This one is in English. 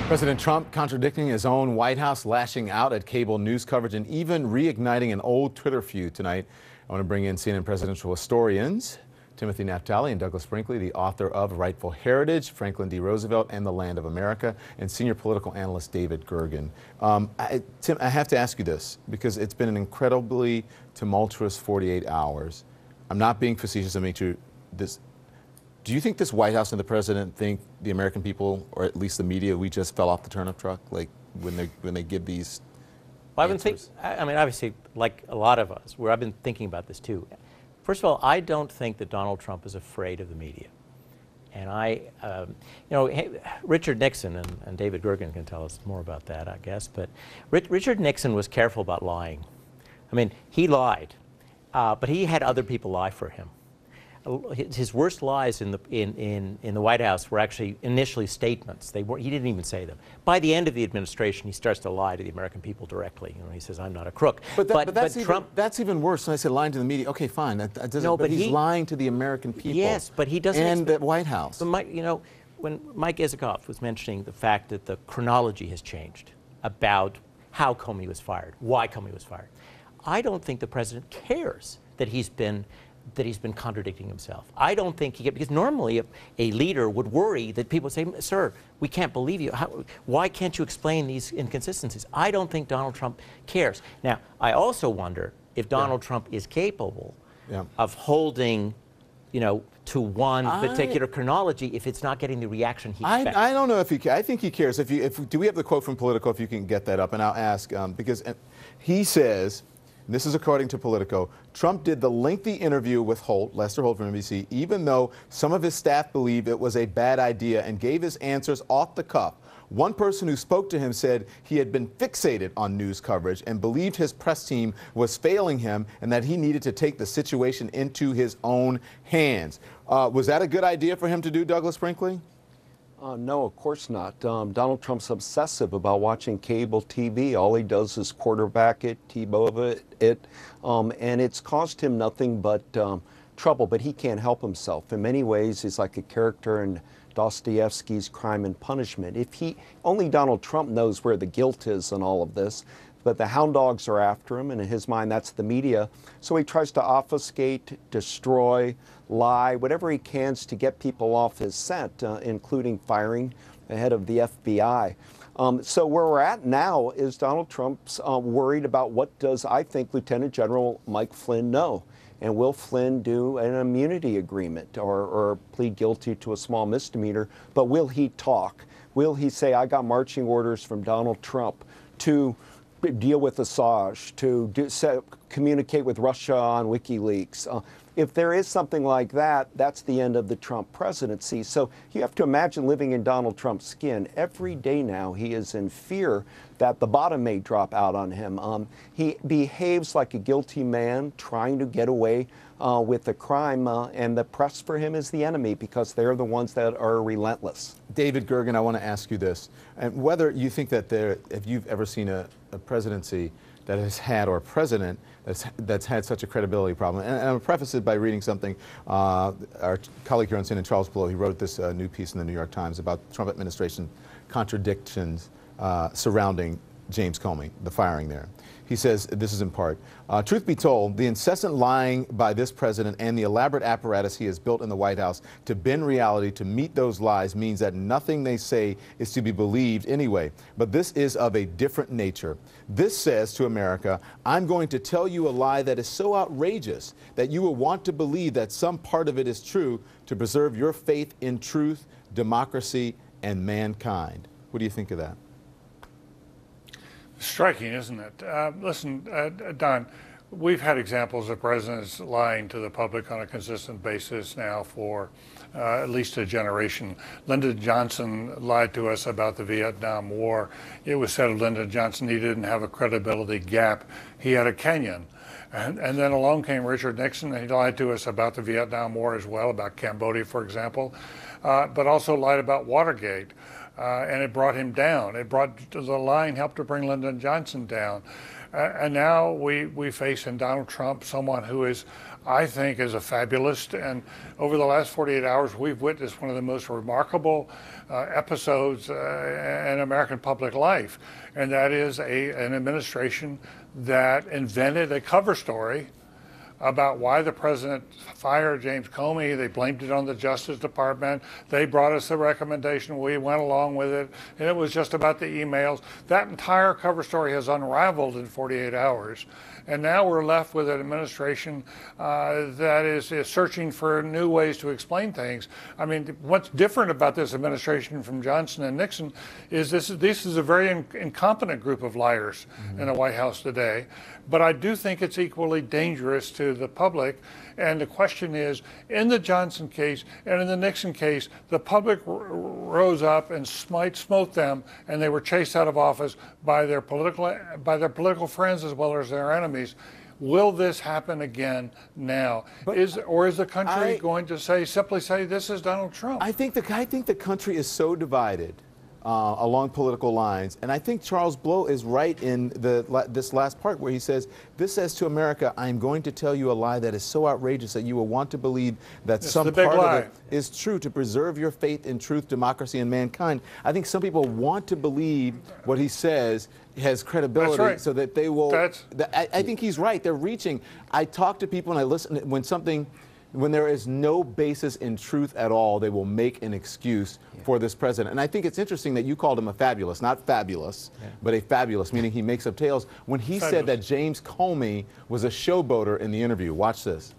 President Trump contradicting his own White House, lashing out at cable news coverage, and even reigniting an old Twitter feud tonight. I want to bring in CNN presidential historians Timothy Naftali and Douglas Brinkley, the author of Rightful Heritage, Franklin D. Roosevelt and the Land of America, and senior political analyst David Gergen. Tim, I have to ask you this because it's been an incredibly tumultuous 48 hours. I'm not being facetious. I mean, do you think this White House and the president think the American people, or at least the media, we just fell off the turnip truck, like when they give these Well, answers? I mean, obviously, like a lot of us, I've been thinking about this too. First of all, I don't think that Donald Trump is afraid of the media. And Richard Nixon, and David Gergen can tell us more about that, I guess, but Richard Nixon was careful about lying. I mean, he lied, but he had other people lie for him. His worst lies in the White House were actually initially statements. He didn't even say them. By the end of the administration, he starts to lie to the American people directly. He says, "I'm not a crook." But that's even worse. When I say lying to the media, okay, fine. But he's lying to the American people. Yes, but he doesn't. And the White House. But when Mike Isikoff was mentioning the fact that the chronology has changed about how Comey was fired, why Comey was fired, I don't think the president cares that he's been contradicting himself. I don't think because normally a leader would worry that people say, "Sir, we can't believe you. Why can't you explain these inconsistencies?" I don't think Donald Trump cares. Now, I also wonder if Donald Trump is capable of holding, to one particular chronology if it's not getting the reaction he expects. I don't know if he cares. I think he cares. Do we have the quote from Politico, if you can get that up? And I'll ask, because he says, and this is according to Politico, Trump did the lengthy interview with Lester Holt from NBC, even though some of his staff believed it was a bad idea and gave his answers off the cuff. One person who spoke to him said he had been fixated on news coverage and believed his press team was failing him and that he needed to take the situation into his own hands. Was that a good idea for him to do, Douglas Brinkley? No, of course not. Donald Trump's obsessive about watching cable TV. All he does is quarterback it, T-Bow it, and it's caused him nothing but trouble, but he can't help himself. In many ways, he's like a character in Dostoevsky's Crime and Punishment. Only Donald Trump knows where the guilt is in all of this, but the hound dogs are after him, and in his mind, that's the media. So he tries to obfuscate, destroy, lie, whatever he can to get people off his scent, including firing the head of the FBI. So where we're at now is Donald Trump's worried about what does, I think, Lieutenant General Mike Flynn know. And will Flynn do an immunity agreement or plead guilty to a small misdemeanor? But will he talk? Will he say, I got marching orders from Donald Trump to deal with Assange, to communicate with Russia on WikiLeaks? If there is something like that, that's the end of the Trump presidency. So you have to imagine living in Donald Trump's skin. Every day now he is in fear that the bottom may drop out on him. He behaves like a guilty man trying to get away with the crime, and the press for him is the enemy because they're the ones that are relentless. David Gergen, I want to ask you this, and whether you think that if you've ever seen a presidency that has had, or a president that's had such a credibility problem. And I'm going to preface it by reading something. Our colleague here on CNN, Charles Blow, he wrote this new piece in the New York Times about the Trump administration contradictions surrounding James Comey, the firing there. He says, this is in part, truth be told, the incessant lying by this president and the elaborate apparatus he has built in the White House to bend reality to meet those lies means that nothing they say is to be believed anyway. But this is of a different nature. This says to America, I'm going to tell you a lie that is so outrageous that you will want to believe that some part of it is true to preserve your faith in truth, democracy, and mankind. What do you think of that? Striking, isn't it? Listen, Don, we've had examples of presidents lying to the public on a consistent basis now for at least a generation. Lyndon Johnson lied to us about the Vietnam War. It was said of Lyndon Johnson he didn't have a credibility gap. He had a Kenyan. And then along came Richard Nixon, and he lied to us about the Vietnam War as well, about Cambodia, for example, but also lied about Watergate. And it brought him down. The lying helped to bring Lyndon Johnson down. And now we face in Donald Trump someone who is I think, is a fabulist. And over the last 48 hours, we've witnessed one of the most remarkable episodes in American public life. And that is an administration that invented a cover story about why the president fired James Comey. They blamed it on the Justice Department. They brought us a recommendation. We went along with it. And it was just about the emails. That entire cover story has unraveled in 48 hours. And now we're left with an administration that is searching for new ways to explain things. I mean, what's different about this administration from Johnson and Nixon is this is a very incompetent group of liars in the White House today. But I do think it's equally dangerous to the public. And the question is, in the Johnson case and in the Nixon case, the public rose up and smote them, and they were chased out of office by their political friends as well as their enemies. Will this happen again now? Is the country going to simply say this is Donald Trump? I think the country is so divided along political lines, and I think Charles Blow is right in this last part where he says, "This says to America, I'm going to tell you a lie that is so outrageous that you will want to believe that some part of it is true to preserve your faith in truth, democracy, and mankind." I think some people want to believe what he says has credibility, so that they will. I think he's right. They're reaching. I talk to people and I listen when there is no basis in truth at all, they will make an excuse for this president. And I think it's interesting that you called him a fabulous, not fabulous, but a fabulous, meaning he makes up tales. When he said that James Comey was a showboater in the interview, watch this.